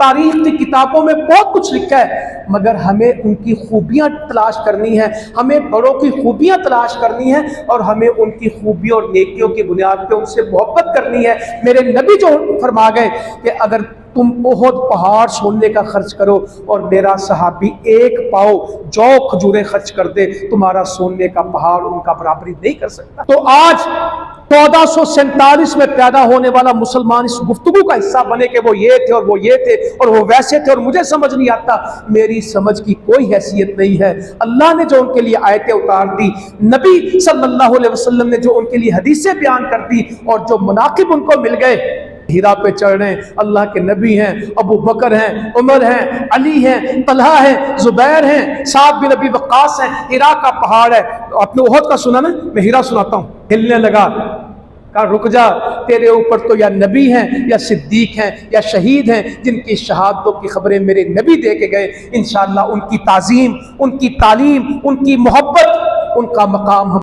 تاریخ کی کتابوں میں بہت کچھ لکھا ہے، مگر ہمیں ان کی خوبیاں تلاش کرنی ہے، ہمیں بڑوں کی خوبیاں تلاش کرنی ہے اور ہمیں ان کی خوبیوں اور نیکیوں کی بنیاد پہ ان سے محبت کرنی ہے۔ میرے نبی جو فرما گئے کہ اگر تم بہت پہاڑ سونے کا خرچ کرو اور میرا صحابی ایک پاؤ جو کھجوریں خرچ کر دے، تمہارا سونے کا پہاڑ ان کا برابری نہیں کر سکتا۔ تو آج 1447 میں پیدا ہونے والا مسلمان اس گفتگو کا حصہ بنے کہ وہ یہ تھے اور وہ یہ تھے اور وہ ویسے تھے اور مجھے سمجھ نہیں آتا، میری سمجھ کی کوئی حیثیت نہیں ہے۔ اللہ نے جو ان کے لیے آیتیں اتار دی، نبی صلی اللہ علیہ وسلم نے جو ان کے لیے حدیثیں بیان کر دی اور جو مناقب ان کو مل گئے، ہیرا پہ چڑھ رہے ہیں، اللہ کے نبی ہیں، ابو بکر ہیں، عمر ہیں، علی ہیں، طلحہ ہیں، زبیر ہیں، سعد بن ابی وقاص ہیں۔ ہیرا کا پہاڑ ہے، آپ نے احد کا سنا نا، میں ہیرا سناتا ہوں۔ ہلنے لگا، کہا رک جا، تیرے اوپر تو یا نبی ہیں یا صدیق ہیں یا شہید ہیں جن کی شہادتوں کی خبریں میرے نبی دے کے گئے۔ انشاءاللہ ان کی تعظیم، ان کی تعلیم، ان کی محبت، ان کا مقام ہم